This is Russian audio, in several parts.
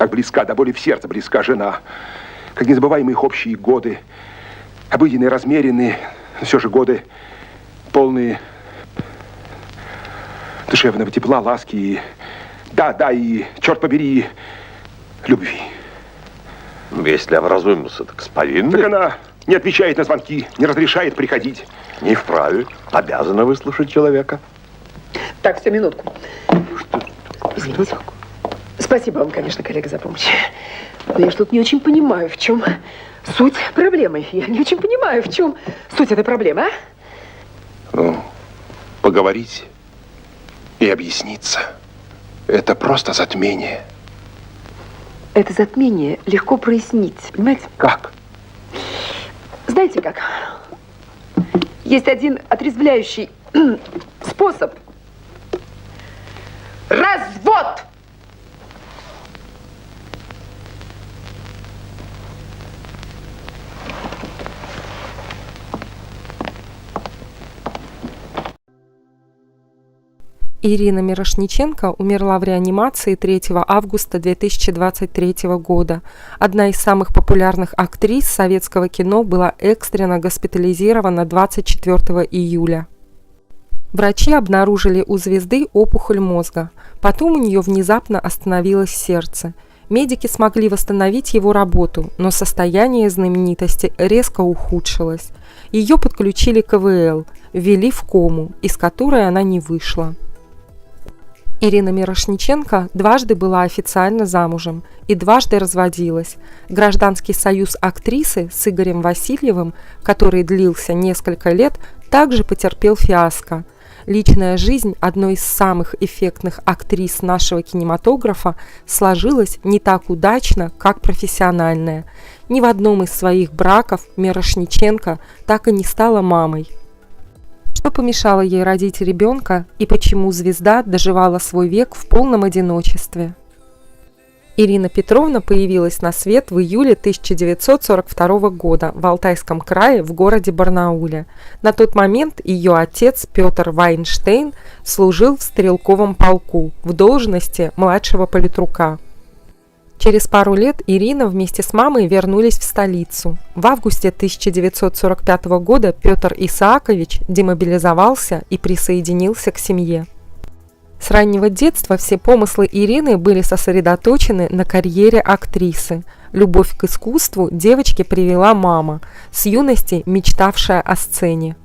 Как близка, до боли в сердце близка жена. Как незабываемые их общие годы. Обыденные, размеренные, но все же годы полные душевного тепла, ласки и... Да, и, черт побери, любви. Если образумился, так с повинной. Так она не отвечает на звонки, не разрешает приходить. Не вправе, обязана выслушать человека. Так, все, минутку. Извините. Спасибо вам, конечно, коллега, за помощь. Но я что-то не очень понимаю, в чем суть проблемы. Я не очень понимаю, в чем суть этой проблемы, а? Ну, поговорить и объясниться. Это просто затмение. Это затмение легко прояснить, понимаете? Как? Знаете как? Есть один отрезвляющий способ. Развод! Ирина Мирошниченко умерла в реанимации 3 августа 2023 года. Одна из самых популярных актрис советского кино была экстренно госпитализирована 24 июля. Врачи обнаружили у звезды опухоль мозга. Потом у нее внезапно остановилось сердце. Медики смогли восстановить его работу, но состояние знаменитости резко ухудшилось. Ее подключили к ИВЛ, ввели в кому, из которой она не вышла. Ирина Мирошниченко дважды была официально замужем и дважды разводилась. Гражданский союз актрисы с Игорем Васильевым, который длился несколько лет, также потерпел фиаско. Личная жизнь одной из самых эффектных актрис нашего кинематографа сложилась не так удачно, как профессиональная. Ни в одном из своих браков Мирошниченко так и не стала мамой. Что помешало ей родить ребенка и почему звезда доживала свой век в полном одиночестве? Ирина Петровна появилась на свет в июле 1942 года в Алтайском крае в городе Барнауле. На тот момент ее отец Петр Вайнштейн служил в стрелковом полку в должности младшего политрука. Через пару лет Ирина вместе с мамой вернулись в столицу. В августе 1945 года Петр Исаакович демобилизовался и присоединился к семье. С раннего детства все помыслы Ирины были сосредоточены на карьере актрисы. Любовь к искусству девочке привела мама, с юности мечтавшая о сцене.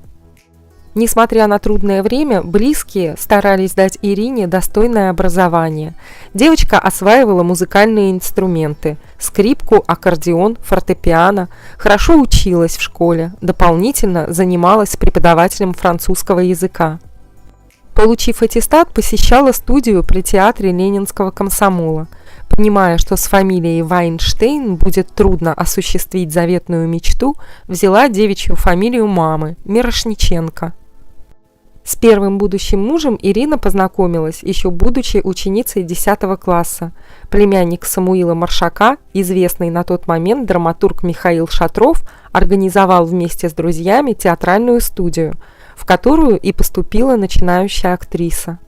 Несмотря на трудное время, близкие старались дать Ирине достойное образование. Девочка осваивала музыкальные инструменты – скрипку, аккордеон, фортепиано, хорошо училась в школе, дополнительно занималась с преподавателем французского языка. Получив аттестат, посещала студию при театре Ленинского комсомола. Понимая, что с фамилией Вайнштейн будет трудно осуществить заветную мечту, взяла девичью фамилию мамы – Мирошниченко. С первым будущим мужем Ирина познакомилась, еще будучи ученицей 10 класса. Племянник Самуила Маршака, известный на тот момент драматург Михаил Шатров, организовал вместе с друзьями театральную студию, в которую и поступила начинающая актриса.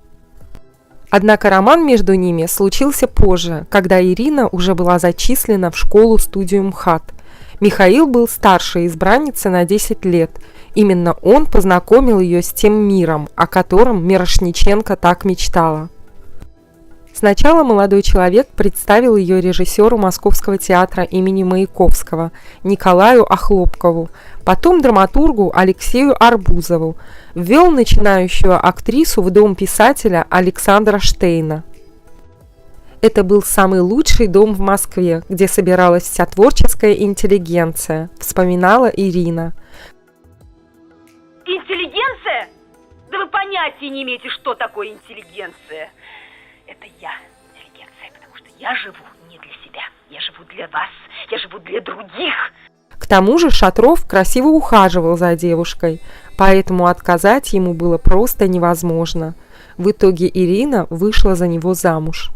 Однако роман между ними случился позже, когда Ирина уже была зачислена в школу-студию МХАТ. Михаил был старше избранницы на 10 лет. Именно он познакомил ее с тем миром, о котором Мирошниченко так мечтала. Сначала молодой человек представил ее режиссеру Московского театра имени Маяковского Николаю Охлопкову, потом драматургу Алексею Арбузову, ввел начинающую актрису в дом писателя Александра Штейна. Это был самый лучший дом в Москве, где собиралась вся творческая интеллигенция, вспоминала Ирина. Интеллигенция? Да вы понятия не имеете, что такое интеллигенция. Это я, интеллигенция, потому что я живу не для себя. Я живу для вас, я живу для других. К тому же Шатров красиво ухаживал за девушкой, поэтому отказать ему было просто невозможно. В итоге Ирина вышла за него замуж.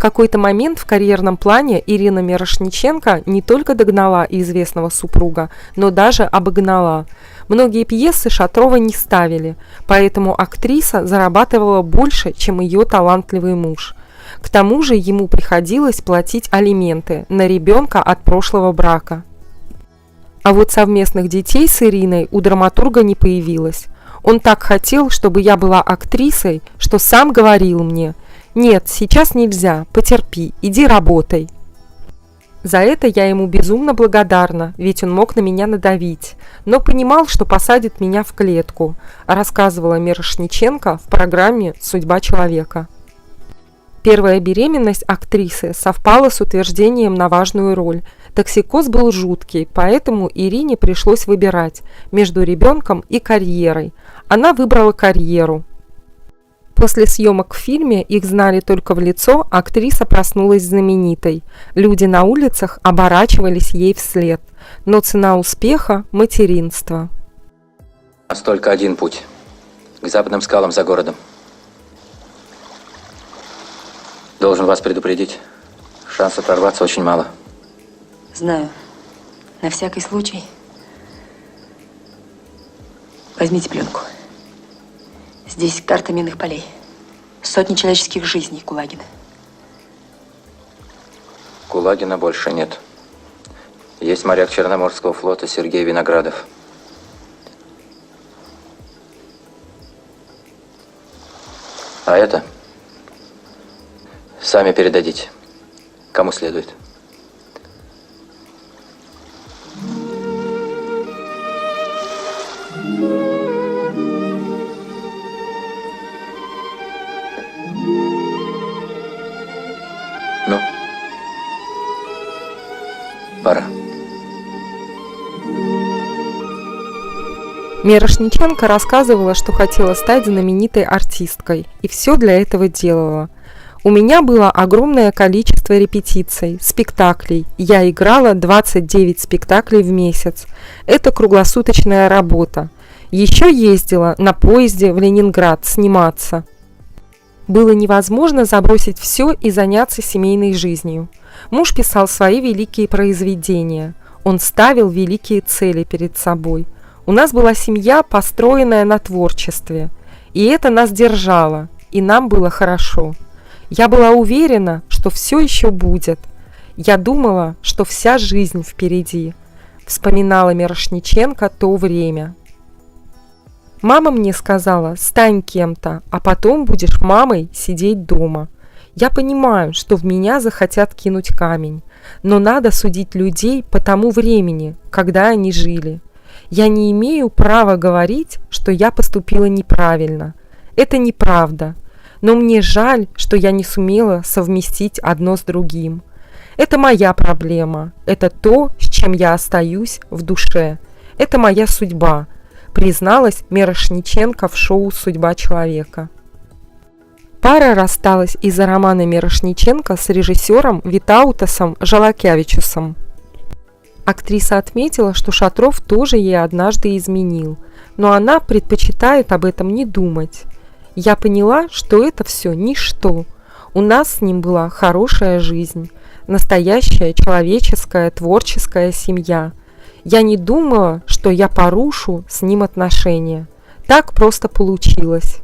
В какой-то момент в карьерном плане Ирина Мирошниченко не только догнала известного супруга, но даже обогнала. Многие пьесы Шатрова не ставили, поэтому актриса зарабатывала больше, чем ее талантливый муж. К тому же ему приходилось платить алименты на ребенка от прошлого брака. А вот совместных детей с Ириной у драматурга не появилось. Он так хотел, чтобы я была актрисой, что сам говорил мне: «Нет, сейчас нельзя, потерпи, иди работай». За это я ему безумно благодарна, ведь он мог на меня надавить, но понимал, что посадит меня в клетку, рассказывала Мирошниченко в программе «Судьба человека». Первая беременность актрисы совпала с утверждением на важную роль. Токсикоз был жуткий, поэтому Ирине пришлось выбирать между ребенком и карьерой. Она выбрала карьеру. После съемок в фильме, их знали только в лицо, актриса проснулась знаменитой. Люди на улицах оборачивались ей вслед. Но цена успеха – материнство. У нас только один путь. К западным скалам за городом. Должен вас предупредить. Шансов прорваться очень мало. Знаю. На всякий случай. Возьмите пленку. Здесь карта минных полей. Сотни человеческих жизней, Кулагина. Кулагина больше нет. Есть моряк Черноморского флота Сергей Виноградов. А это сами передадите, кому следует. Ну, пора. Мирошниченко рассказывала, что хотела стать знаменитой артисткой, и все для этого делала. У меня было огромное количество репетиций, спектаклей. Я играла 29 спектаклей в месяц. Это круглосуточная работа. Еще ездила на поезде в Ленинград сниматься. Было невозможно забросить все и заняться семейной жизнью. Муж писал свои великие произведения. Он ставил великие цели перед собой. У нас была семья, построенная на творчестве. И это нас держало, и нам было хорошо. Я была уверена, что все еще будет. Я думала, что вся жизнь впереди. Вспоминала Мирошниченко то время. Мама мне сказала: стань кем-то, а потом будешь мамой сидеть дома. Я понимаю, что в меня захотят кинуть камень, но надо судить людей по тому времени, когда они жили. Я не имею права говорить, что я поступила неправильно. Это неправда. Но мне жаль, что я не сумела совместить одно с другим. Это моя проблема. Это то, с чем я остаюсь в душе. Это моя судьба, призналась Мирошниченко в шоу «Судьба человека». Пара рассталась из-за романа Мирошниченко с режиссером Витаутасом Жалакявичусом. Актриса отметила, что Шатров тоже ей однажды изменил, но она предпочитает об этом не думать. Я поняла, что это все ничто. У нас с ним была хорошая жизнь, настоящая человеческая творческая семья. Я не думала, что я порушу с ним отношения. Так просто получилось.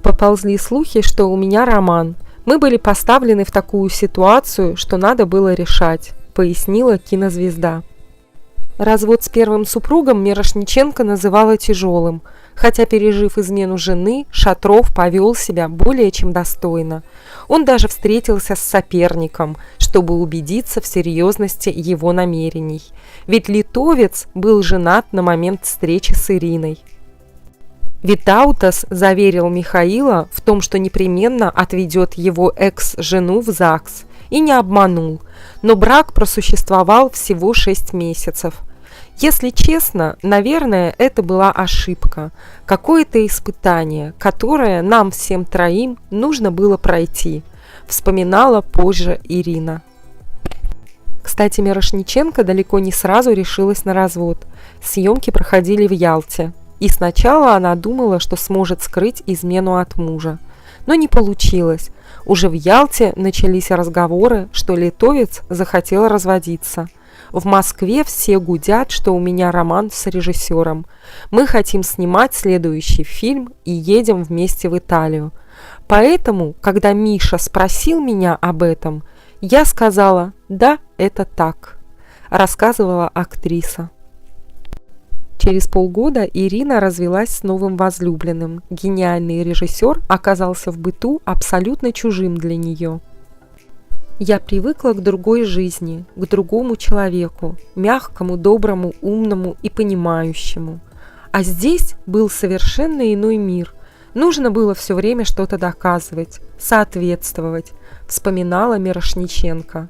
Поползли слухи, что у меня роман. Мы были поставлены в такую ситуацию, что надо было решать, пояснила кинозвезда. Развод с первым супругом Мирошниченко называла тяжелым, хотя, пережив измену жены, Шатров повел себя более чем достойно. Он даже встретился с соперником, чтобы убедиться в серьезности его намерений. Ведь литовец был женат на момент встречи с Ириной. Витаутас заверил Михаила в том, что непременно отведет его экс-жену в ЗАГС, и не обманул, но брак просуществовал всего 6 месяцев. Если честно, наверное, это была ошибка, какое-то испытание, которое нам всем троим нужно было пройти, вспоминала позже Ирина. Кстати, Мирошниченко далеко не сразу решилась на развод. Съемки проходили в Ялте, и сначала она думала, что сможет скрыть измену от мужа. Но не получилось. Уже в Ялте начались разговоры, что литовец захотел разводиться. В Москве все гудят, что у меня роман с режиссером. Мы хотим снимать следующий фильм и едем вместе в Италию. Поэтому, когда Миша спросил меня об этом, я сказала: «Да, это так», рассказывала актриса. Через полгода Ирина развелась с новым возлюбленным. Гениальный режиссер оказался в быту абсолютно чужим для нее. Я привыкла к другой жизни, к другому человеку, мягкому, доброму, умному и понимающему. А здесь был совершенно иной мир. Нужно было все время что-то доказывать, соответствовать, вспоминала Мирошниченко.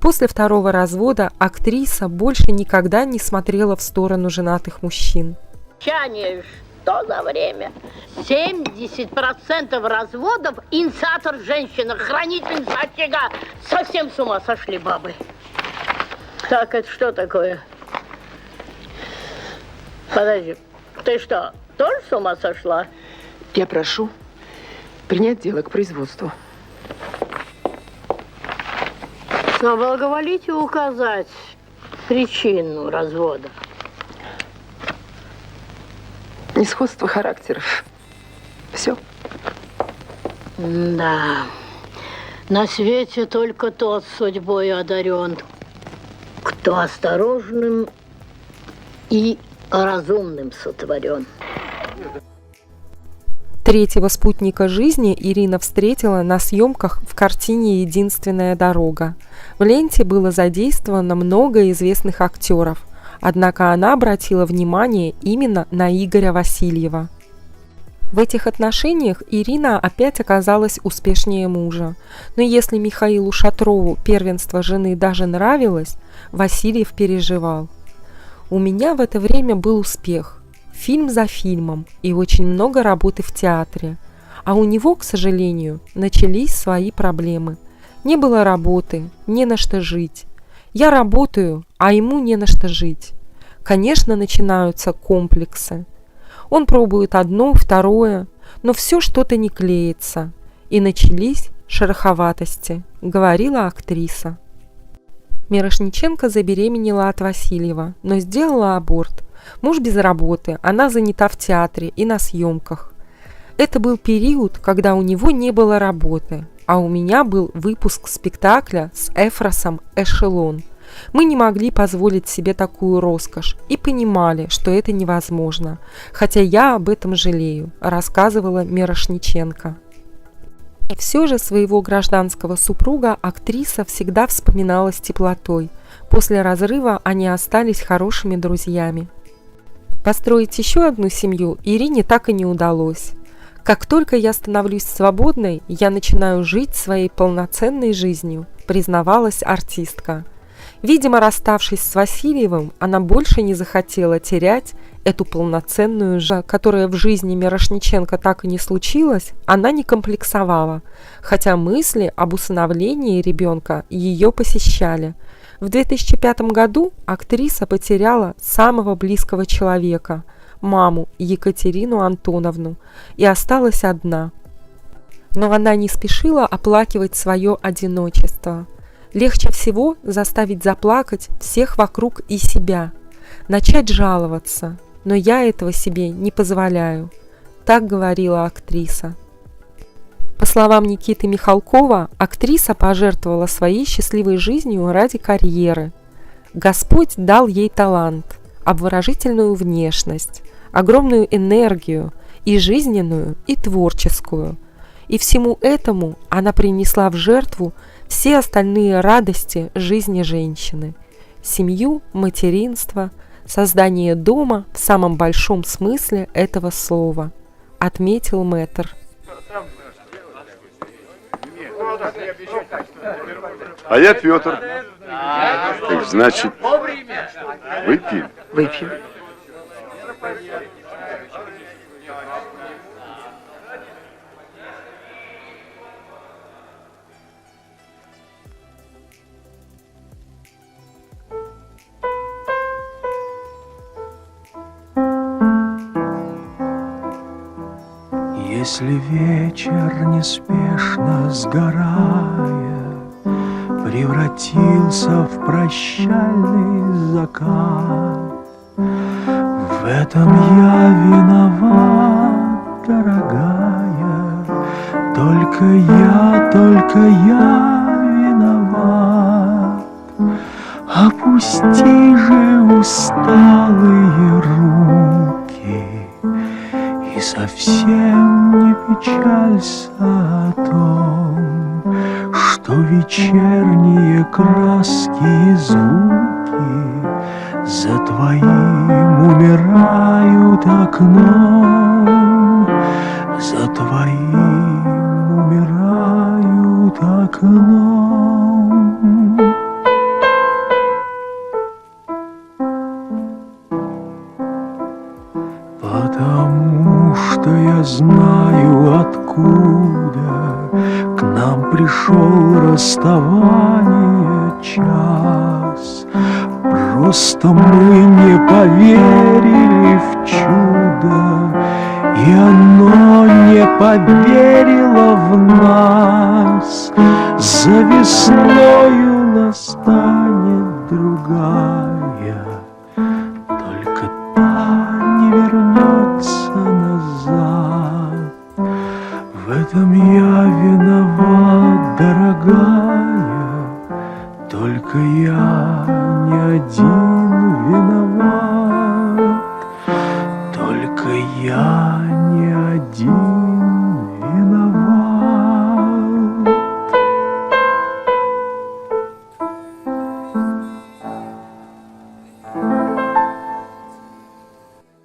После второго развода актриса больше никогда не смотрела в сторону женатых мужчин. Что за время? 70% разводов – инициатор женщина, хранительница очага. Совсем с ума сошли бабы. Так, это что такое? Подожди, ты что, тоже с ума сошла? Я прошу принять дело к производству. Соблаговолите указать причину развода. Несходство характеров. Все. Да. На свете только тот судьбой одарен, кто осторожным и разумным сотворен. Третьего спутника жизни Ирина встретила на съемках в картине «Единственная дорога». В ленте было задействовано много известных актеров, однако она обратила внимание именно на Игоря Васильева. В этих отношениях Ирина опять оказалась успешнее мужа. Но если Михаилу Шатрову первенство жены даже нравилось, Васильев переживал. «У меня в это время был успех. Фильм за фильмом и очень много работы в театре. А у него, к сожалению, начались свои проблемы. Не было работы, не на что жить. Я работаю, а ему не на что жить. Конечно, начинаются комплексы. Он пробует одно, второе, но все что-то не клеится. И начались шероховатости», — говорила актриса. Мирошниченко забеременела от Васильева, но сделала аборт. Муж без работы, она занята в театре и на съемках. Это был период, когда у него не было работы, а у меня был выпуск спектакля с Эфросом «Эшелон». Мы не могли позволить себе такую роскошь и понимали, что это невозможно, хотя я об этом жалею, рассказывала Мирошниченко. Все же своего гражданского супруга актриса всегда вспоминала с теплотой. После разрыва они остались хорошими друзьями. Построить еще одну семью Ирине так и не удалось. «Как только я становлюсь свободной, я начинаю жить своей полноценной жизнью», признавалась артистка. Видимо, расставшись с Васильевым, она больше не захотела терять эту полноценную жизнь, которая в жизни Мирошниченко так и не случилась, она не комплексовала, хотя мысли об усыновлении ребенка ее посещали. В 2005 году актриса потеряла самого близкого человека, маму Екатерину Антоновну, и осталась одна. Но она не спешила оплакивать свое одиночество. Легче всего заставить заплакать всех вокруг и себя, начать жаловаться, но я этого себе не позволяю, так говорила актриса. По словам Никиты Михалкова, актриса пожертвовала своей счастливой жизнью ради карьеры. Господь дал ей талант, обворожительную внешность, огромную энергию, и жизненную, и творческую. И всему этому она принесла в жертву все остальные радости жизни женщины. Семью, материнство, создание дома в самом большом смысле этого слова, отметил мэтр. А я Петр. Так значит, выпьем? Выпьем. Если вечер неспешно сгорая превратился в прощальный закат, в этом я виноват, дорогая, только только я виноват. Опусти же усталые руки и совсем не печалься о том, что вечерние краски и звуки за твоим умирают окном, за твоим умирают окном. Потому что я знаю, откуда к нам пришел расставание час. Просто мы не поверили в чудо, и оно не поверило в нас. За весною настанет другая, только та не вернется назад. В этом я виноват, дорогая, только я не один виноват, только я